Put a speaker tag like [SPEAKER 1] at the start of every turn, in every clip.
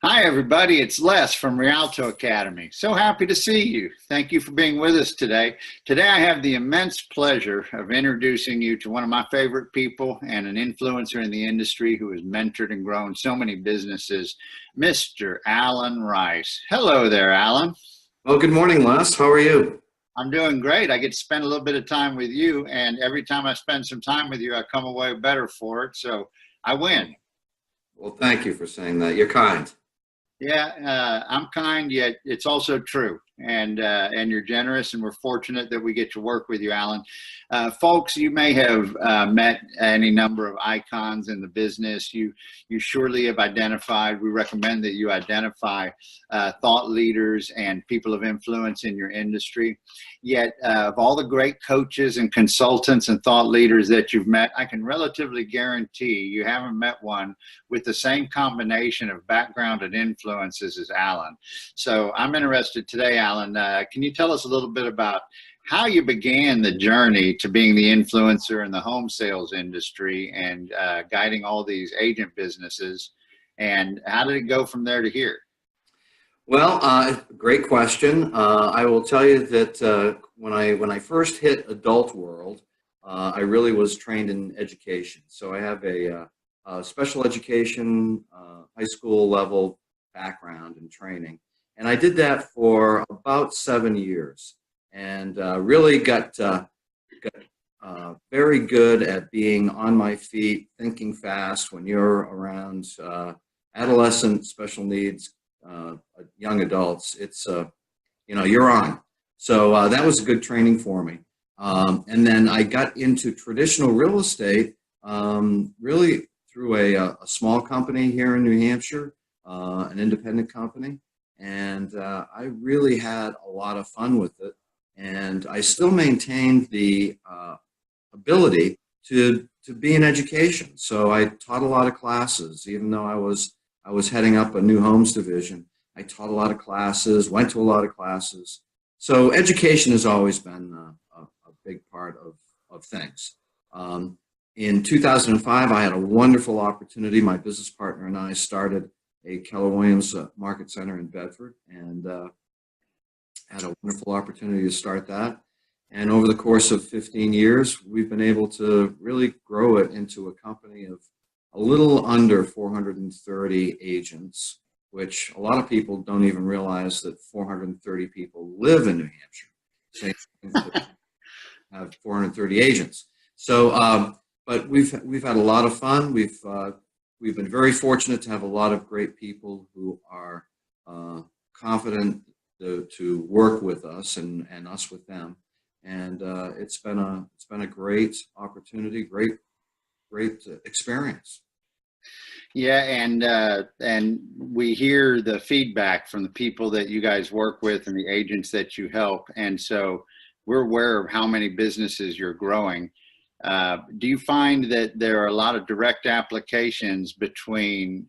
[SPEAKER 1] Hi, everybody. It's Les from Rialto Academy. So happy to see you. Thank you for being with us today. Today, I have the immense pleasure of introducing you to one of my favorite people and an influencer in the industry who has mentored and grown so many businesses, Mr. Alan Rice. Hello there, Alan.
[SPEAKER 2] Well, good morning, Les. How are you?
[SPEAKER 1] I'm doing great. I get to spend a little bit of time with you, and every time I spend some time with you, I come away better for it. So I win.
[SPEAKER 2] Well, thank you for saying that. You're kind.
[SPEAKER 1] Yeah, I'm kind, yet it's also true, and you're generous, and we're fortunate that we get to work with you, Alan. Folks, you may have met any number of icons in the business. You surely have identified. We recommend that you identify thought leaders and people of influence in your industry. Yet, of all the great coaches and consultants and thought leaders that you've met, I can relatively guarantee you haven't met one with the same combination of background and influences as Alan. So I'm interested today, Alan, can you tell us a little bit about how you began the journey to being the influencer in the home sales industry and guiding all these agent businesses, and how did it go from there to here?
[SPEAKER 2] Well, great question. I will tell you that when I first hit adult world, I really was trained in education. So I have a special education, high school level background and training, and I did that for about 7 years, and really got very good at being on my feet, thinking fast. When you're around adolescent special needs young adults, it's you're on. So that was a good training for me. And then I got into traditional real estate really through a small company here in New Hampshire, an independent company, and I really had a lot of fun with it. And I still maintained the ability to be in education. So I taught a lot of classes, even though I was heading up a new homes division. I taught a lot of classes, went to a lot of classes. So education has always been a big part of things. In 2005, I had a wonderful opportunity. My business partner and I started a Keller Williams Market Center in Bedford, and had a wonderful opportunity to start that. And over the course of 15 years, we've been able to really grow it into a company of a little under 430 agents, which a lot of people don't even realize that 430 people live in New Hampshire. Same have 430 agents. So, but we've had a lot of fun. We've been very fortunate to have a lot of great people who are confident to work with us and us with them. And it's been a great opportunity, great experience.
[SPEAKER 1] Yeah, and we hear the feedback from the people that you guys work with and the agents that you help, and so we're aware of how many businesses you're growing. Do you find that there are a lot of direct applications between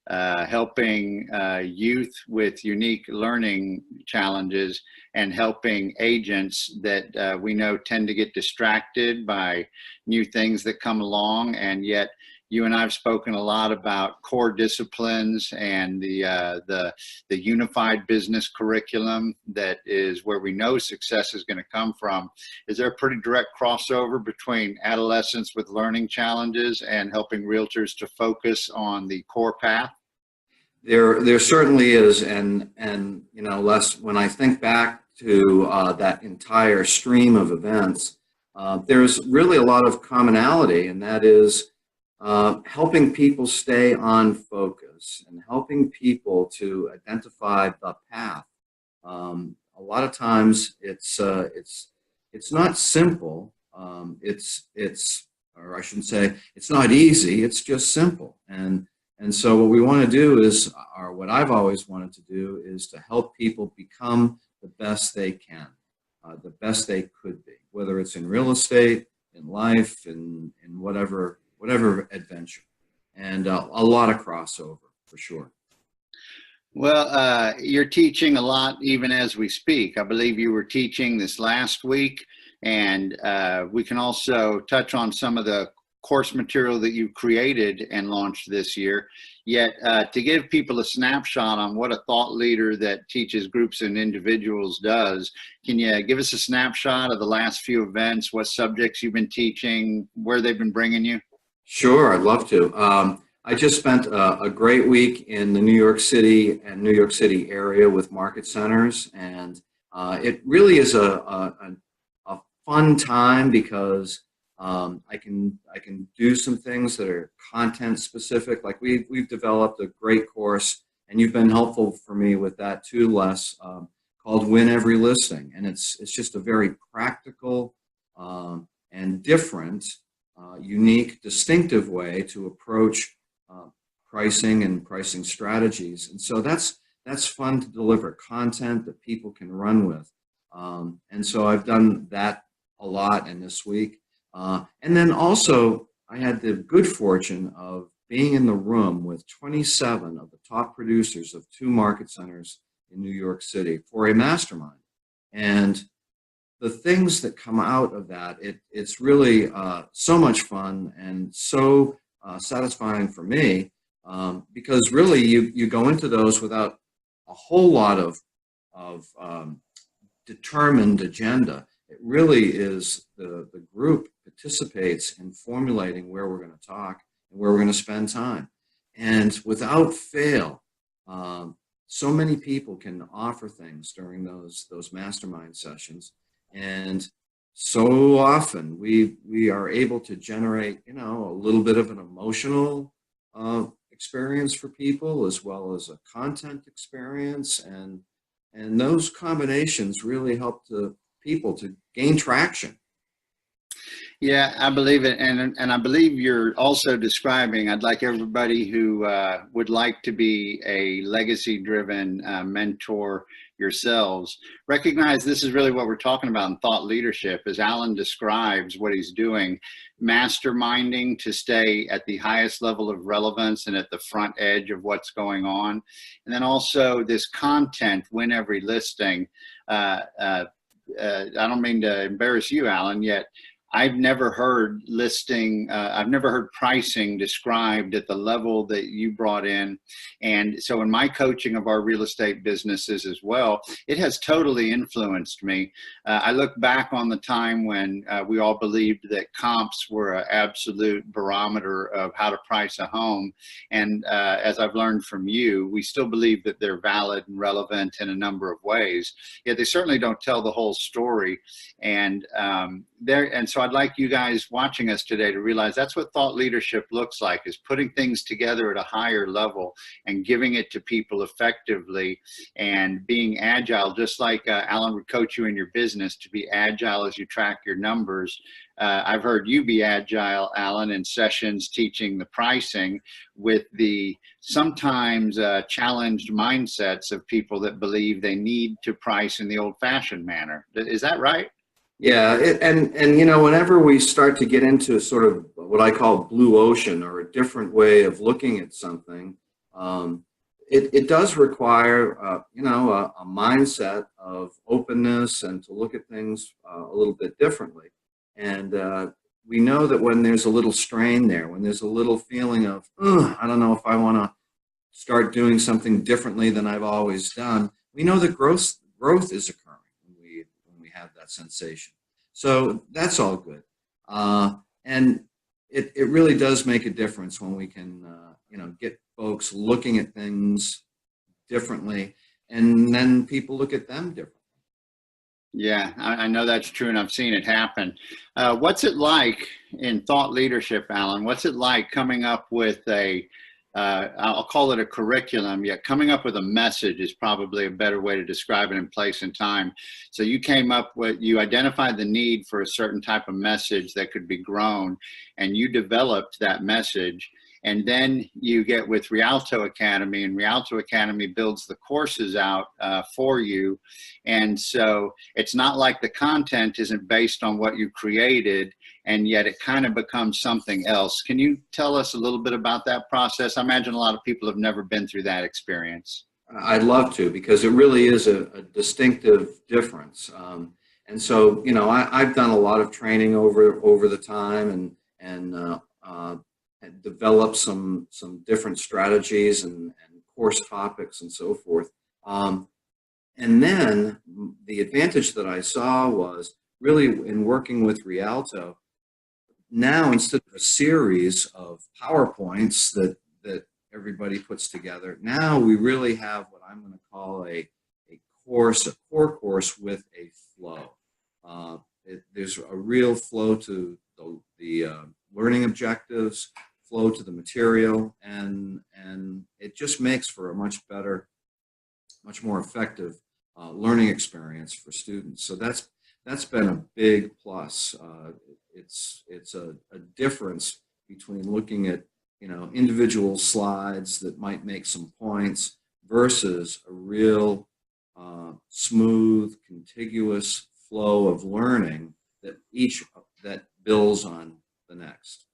[SPEAKER 1] helping youth with unique learning challenges and helping agents that we know tend to get distracted by new things that come along? And yet you and I have spoken a lot about core disciplines and the unified business curriculum that is where we know success is going to come from. Is there a pretty direct crossover between adolescents with learning challenges and helping realtors to focus on the core path?
[SPEAKER 2] There certainly is, and Les, when I think back to that entire stream of events, there's really a lot of commonality, and that is helping people stay on focus and helping people to identify the path. A lot of times it's not simple. Or I shouldn't say it's not easy. It's just simple. And so what we want to do is, or what I've always wanted to do, is to help people become the best they can, the best they could be, whether it's in real estate, in life, in whatever adventure, and a lot of crossover for sure.
[SPEAKER 1] Well, you're teaching a lot even as we speak. I believe you were teaching this last week, and we can also touch on some of the course material that you created and launched this year. Yet to give people a snapshot on what a thought leader that teaches groups and individuals does, can you give us a snapshot of the last few events, what subjects you've been teaching, where they've been bringing you?
[SPEAKER 2] Sure, I'd love to. I just spent a great week in the New York City and New York City area with market centers, and it really is a fun time because I can do some things that are content specific. Like we've developed a great course, and you've been helpful for me with that too, Les, called Win Every Listing, and it's just a very practical and different, unique, distinctive way to approach pricing and pricing strategies. And so that's fun to deliver content that people can run with. And so I've done that a lot in this week. And then also I had the good fortune of being in the room with 27 of the top producers of 2 market centers in New York City for a mastermind. And the things that come out of that, it's really so much fun and so satisfying for me, because really you go into those without a whole lot of determined agenda. It really is the group participates in formulating where we're going to talk and where we're going to spend time. And without fail, so many people can offer things during those mastermind sessions. And so often we are able to generate, a little bit of an emotional experience for people, as well as a content experience. And those combinations really help the people to gain traction.
[SPEAKER 1] Yeah, I believe it. And I believe you're also describing, I'd like everybody who would like to be a legacy-driven mentor yourselves, recognize this is really what we're talking about in thought leadership, as Alan describes what he's doing, masterminding to stay at the highest level of relevance and at the front edge of what's going on. And then also this content, win every listing. I don't mean to embarrass you, Alan, yet I've never heard I've never heard pricing described at the level that you brought in. And so in my coaching of our real estate businesses as well, it has totally influenced me. I look back on the time when we all believed that comps were an absolute barometer of how to price a home. And as I've learned from you, we still believe that they're valid and relevant in a number of ways. Yet they certainly don't tell the whole story. And so I'd like you guys watching us today to realize that's what thought leadership looks like, is putting things together at a higher level and giving it to people effectively and being agile, just like Alan would coach you in your business to be agile as you track your numbers. I've heard you be agile, Alan, in sessions teaching the pricing with the sometimes challenged mindsets of people that believe they need to price in the old-fashioned manner. Is that right?
[SPEAKER 2] Yeah, and whenever we start to get into sort of what I call blue ocean, or a different way of looking at something, it does require a mindset of openness and to look at things a little bit differently. And we know that when there's a little strain there, when there's a little feeling of, I don't know if I want to start doing something differently than I've always done, we know that growth is occurring when we have that sensation. So that's all good. And it really does make a difference when we can, get folks looking at things differently, and then people look at them differently.
[SPEAKER 1] Yeah, I know that's true, and I've seen it happen. What's it like in thought leadership, Alan? What's it like coming up with I'll call it a curriculum, yet coming up with a message is probably a better way to describe it in place and time. So you identified the need for a certain type of message that could be grown, and you developed that message. And then you get with Rialto Academy, and Rialto Academy builds the courses out for you. And so it's not like the content isn't based on what you created, and yet it kind of becomes something else. Can you tell us a little bit about that process? I imagine a lot of people have never been through that experience.
[SPEAKER 2] I'd love to, because it really is a distinctive difference. And so, I've done a lot of training over the time, and develop some different strategies and course topics and so forth. And then the advantage that I saw was really in working with Rialto. Now, instead of a series of PowerPoints that everybody puts together, now we really have what I'm going to call a core course with a flow. There's a real flow to the learning objectives, flow to the material, and it just makes for a much better, much more effective learning experience for students. So that's been a big plus. It's a difference between looking at individual slides that might make some points versus a real smooth, contiguous flow of learning that builds on the next.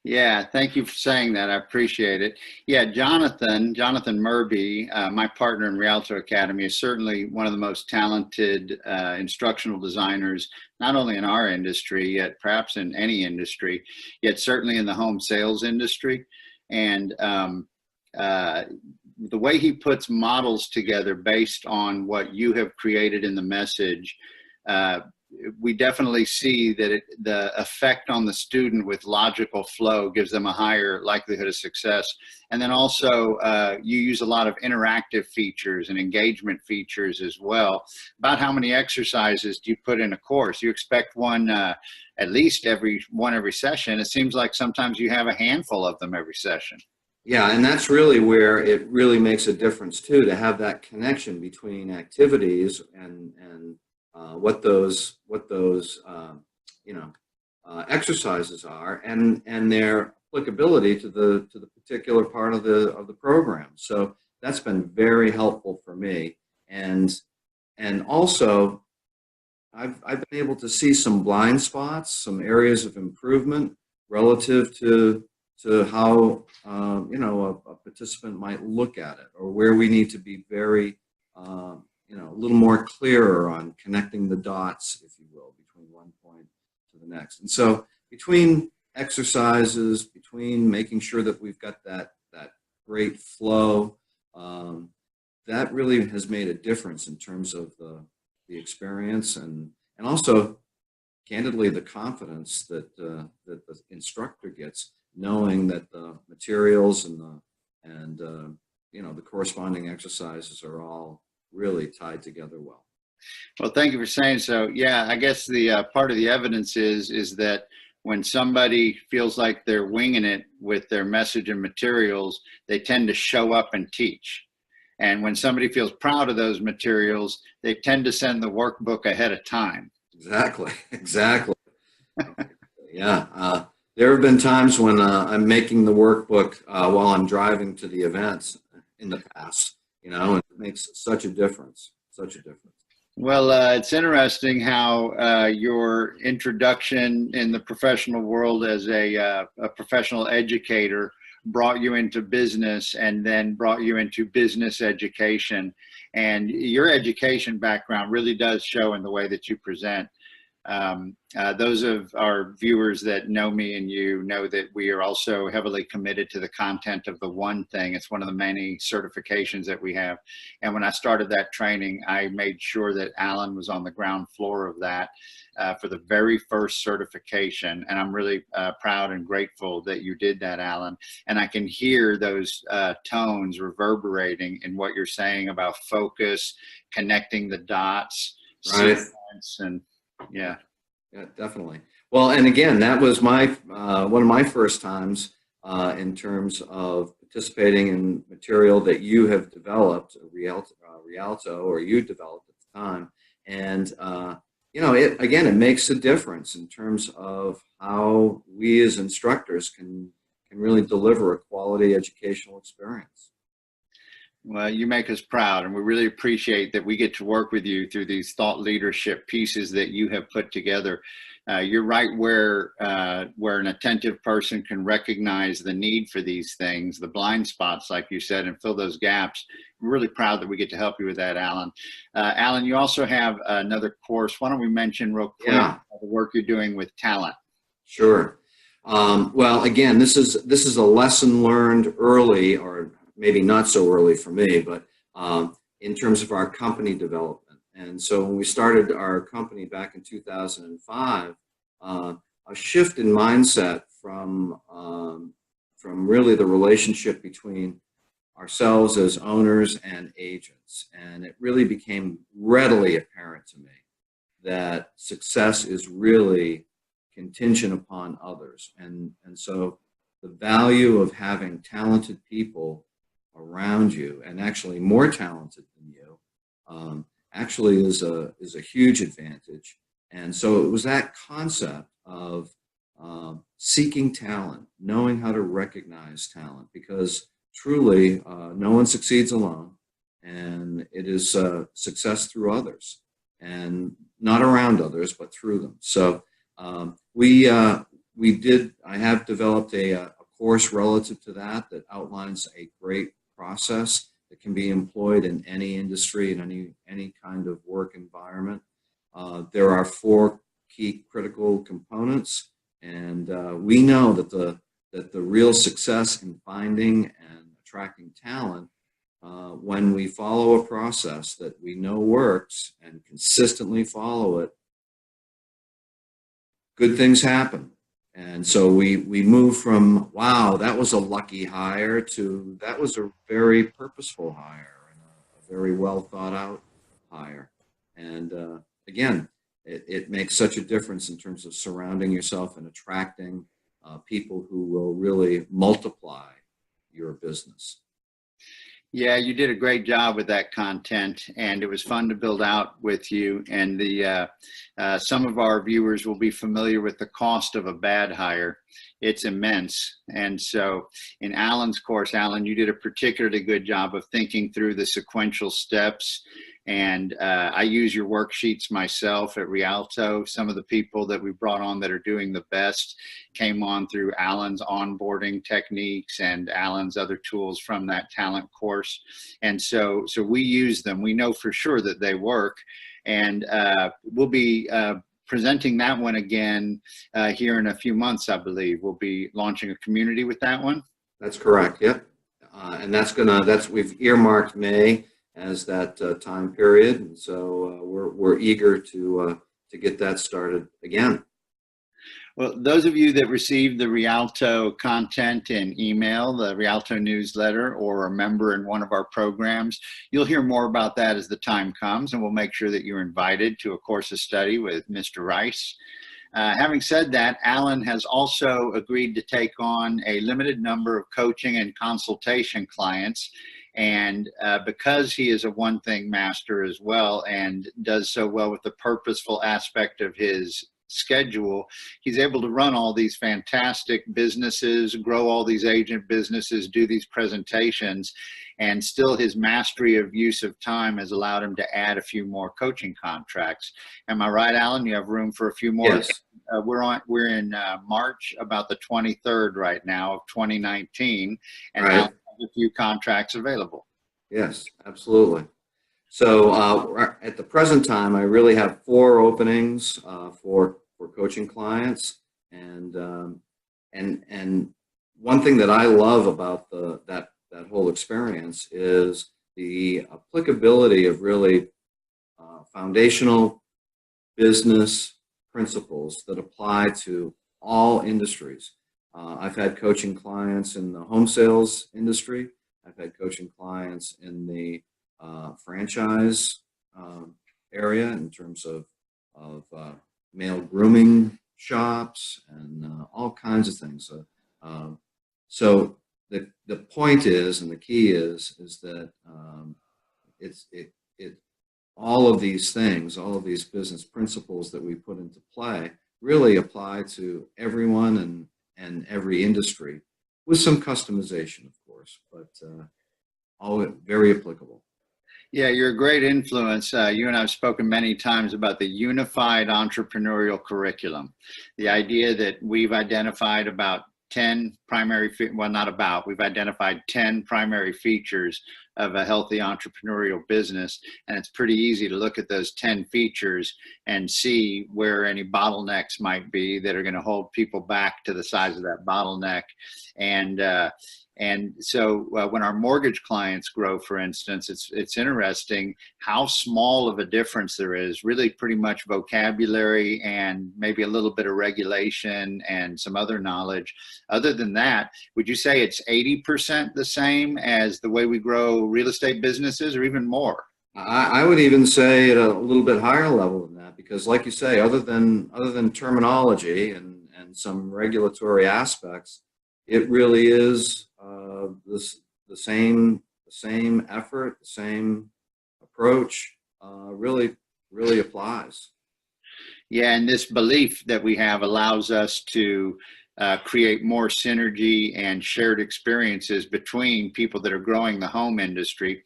[SPEAKER 1] Yeah, thank you for saying that. I appreciate it. Yeah, Jonathan Murby, my partner in Rialto Academy, is certainly one of the most talented instructional designers, not only in our industry, yet perhaps in any industry, yet certainly in the home sales industry. And the way he puts models together based on what you have created in the message, we definitely see that the effect on the student with logical flow gives them a higher likelihood of success. And then also you use a lot of interactive features and engagement features as well. About how many exercises do you put in a course? You expect one at least every session. It seems like sometimes you have a handful of them every session.
[SPEAKER 2] Yeah, and that's really where it really makes a difference too, to have that connection between activities and what those exercises are and their applicability to the particular part of the program. So that's been very helpful for me, and also I've been able to see some blind spots, some areas of improvement relative to how a participant might look at it, or where we need to be very a little more clearer on connecting the dots, if you will, between one point to the next. And so between exercises, between making sure that we've got that great flow, that really has made a difference in terms of the experience and also, candidly, the confidence that the instructor gets, knowing that the materials and the corresponding exercises are all really tied together well.
[SPEAKER 1] Well, thank you for saying so. Yeah, I guess the part of the evidence is that when somebody feels like they're winging it with their message and materials, they tend to show up and teach. And when somebody feels proud of those materials, they tend to send the workbook ahead of time.
[SPEAKER 2] Exactly. Yeah. There have been times when I'm making the workbook while I'm driving to the events in the past, and it makes such a difference, Well,
[SPEAKER 1] it's interesting how your introduction in the professional world as a professional educator brought you into business and then brought you into business education. And your education background really does show in the way that you present. Those of our viewers that know me and you know that we are also heavily committed to the content of the one thing. It's one of the many certifications that we have. And when I started that training, I made sure that Alan was on the ground floor of that for the very first certification. And I'm really proud and grateful that you did that, Alan. And I can hear those tones reverberating in what you're saying about focus, connecting the dots,
[SPEAKER 2] right?
[SPEAKER 1] And yeah,
[SPEAKER 2] definitely. Well, and again, that was my one of my first times in terms of participating in material that you have developed, Rialto, or you developed at the time, and it makes a difference in terms of how we as instructors can really deliver a quality educational experience.
[SPEAKER 1] Well, you make us proud, and we really appreciate that we get to work with you through these thought leadership pieces that you have put together. You're right where an attentive person can recognize the need for these things, the blind spots, like you said, and fill those gaps. We're really proud that we get to help you with that, Alan. Alan, you also have another course. Why don't we mention real quick the work you're doing with talent?
[SPEAKER 2] Sure. Well, again, this is a lesson learned early, or maybe not so early for me, but in terms of our company development. And so when we started our company back in 2005, a shift in mindset from really the relationship between ourselves as owners and agents, and it really became readily apparent to me that success is really contingent upon others. And so the value of having talented people around you, and actually more talented than you, actually is a huge advantage. And so it was that concept of seeking talent, knowing how to recognize talent, because truly no one succeeds alone, and it is success through others, and not around others, but through them. So I have developed a course relative to that outlines a great process that can be employed in any industry, in any kind of work environment. There are 4 key critical components, and we know that the real success in finding and attracting talent, when we follow a process that we know works and consistently follow it, good things happen. And so we move from, wow, that was a lucky hire, to that was a very purposeful hire and a very well thought out hire. And again, it makes such a difference in terms of surrounding yourself and attracting people who will really multiply your business.
[SPEAKER 1] Yeah, you did a great job with that content, and it was fun to build out with you. And some of our viewers will be familiar with the cost of a bad hire. It's immense. And so in Alan's course, Alan, you did a particularly good job of thinking through the sequential steps. And I use your worksheets myself at Rialto. Some of the people that we brought on that are doing the best came on through Alan's onboarding techniques and Alan's other tools from that talent course. And so we use them. We know for sure that they work. And we'll be presenting that one again here in a few months, I believe. We'll be launching a community with that one.
[SPEAKER 2] That's correct. Yep. And we've earmarked May as that time period, and so we're eager to get that started again.
[SPEAKER 1] Well, those of you that received the Rialto content in email, the Rialto newsletter, or a member in one of our programs, you'll hear more about that as the time comes, and we'll make sure that you're invited to a course of study with Mr. Rice. Having said that, Alan has also agreed to take on a limited number of coaching and consultation clients. And because he is a one-thing master as well and does so well with the purposeful aspect of his schedule, he's able to run all these fantastic businesses, grow all these agent businesses, do these presentations, and still his mastery of use of time has allowed him to add a few more coaching contracts. Am I right, Alan? You have room for a few more?
[SPEAKER 2] Yes.
[SPEAKER 1] We're in March, about the 23rd right now of 2019, and
[SPEAKER 2] right.
[SPEAKER 1] Alan has a few contracts available.
[SPEAKER 2] Yes, absolutely. So at the present time, I really have 4 openings for coaching clients, and one thing that I love about that whole experience is the applicability of really foundational business principles that apply to all industries. I've had coaching clients in the home sales industry. I've had coaching clients in the franchise area in terms of male grooming shops and all kinds of things. So the point is, and the key is that all of these things, all of these business principles that we put into play really apply to everyone and every industry, with some customization, of course, but all very applicable.
[SPEAKER 1] Yeah, you're a great influence. You and I have spoken many times about the unified entrepreneurial curriculum. The idea that we've identified about 10 primary, we've identified 10 primary features of a healthy entrepreneurial business. And it's pretty easy to look at those 10 features and see where any bottlenecks might be that are going to hold people back to the size of that bottleneck. And so when our mortgage clients grow, for instance, it's interesting how small of a difference there is, really pretty much vocabulary and maybe a little bit of regulation and some other knowledge. Other than that, would you say it's 80% the same as the way we grow real estate businesses, or even more?
[SPEAKER 2] I would even say at a little bit higher level than that, because like you say, other than terminology and some regulatory aspects, it really is the same effort, the same approach really applies.
[SPEAKER 1] Yeah, and this belief that we have allows us to create more synergy and shared experiences between people that are growing the home industry.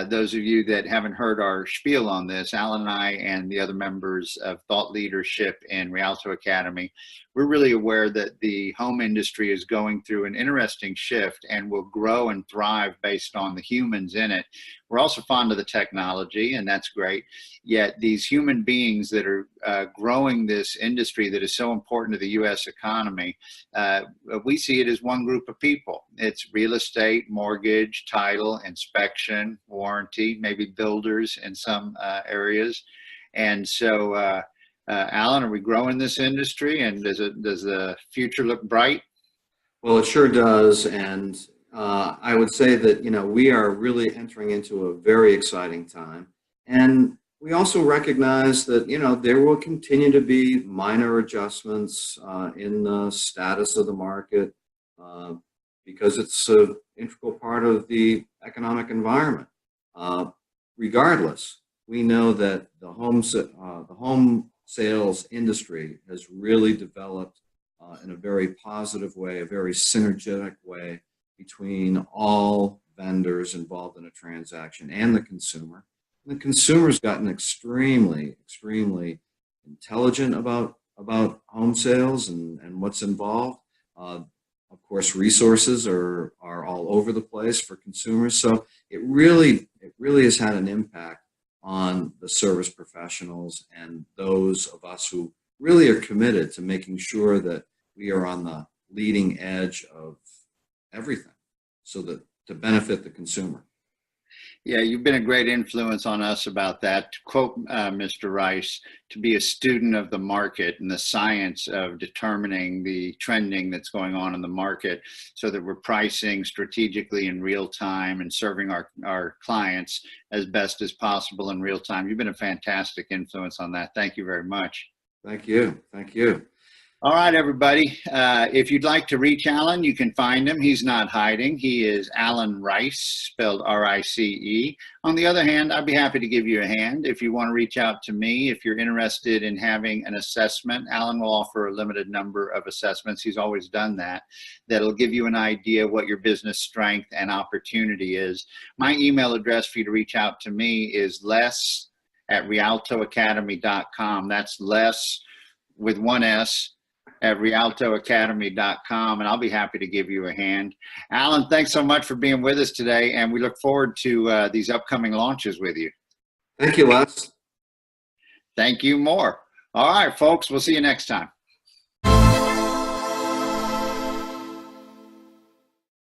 [SPEAKER 1] Those of you that haven't heard our spiel on this, Alan and I and the other members of Thought Leadership in Rialto Academy, we're really aware that the home industry is going through an interesting shift and will grow and thrive based on the humans in it. We're also fond of the technology, and that's great. Yet these human beings that are growing this industry that is so important to the U.S. economy, we see it as one group of people. It's real estate, mortgage, title, inspection, warranty, maybe builders in some areas. And so, Alan, are we growing this industry, and does the future look bright?
[SPEAKER 2] Well, it sure does, and I would say that we are really entering into a very exciting time, and we also recognize that there will continue to be minor adjustments in the status of the market because it's an integral part of the economic environment. Regardless, we know that the home sales industry has really developed in a very positive way, a very synergetic way between all vendors involved in a transaction and the consumer. And the consumer's gotten extremely intelligent about home sales and what's involved. Of course, resources are all over the place for consumers. So it really has had an impact on the service professionals and those of us who really are committed to making sure that we are on the leading edge of everything so that to benefit the consumer.
[SPEAKER 1] Yeah, you've been a great influence on us about that. To quote Mr. Rice, to be a student of the market and the science of determining the trending that's going on in the market so that we're pricing strategically in real time and serving our clients as best as possible in real time. You've been a fantastic influence on that. Thank you very much.
[SPEAKER 2] Thank you. Thank you.
[SPEAKER 1] All right, everybody. If you'd like to reach Alan, you can find him. He's not hiding. He is Alan Rice, spelled R-I-C-E. On the other hand, I'd be happy to give you a hand. If you want to reach out to me, if you're interested in having an assessment, Alan will offer a limited number of assessments. He's always done that. That'll give you an idea what your business strength and opportunity is. My email address for you to reach out to me is les@rialtoacademy.com. That's Les with one S at rialtoacademy.com, and I'll be happy to give you a hand. Alan, thanks so much for being with us today, and we look forward to these upcoming launches with you.
[SPEAKER 2] Thank you, Les.
[SPEAKER 1] Thank you more. All right, folks, we'll see you next time.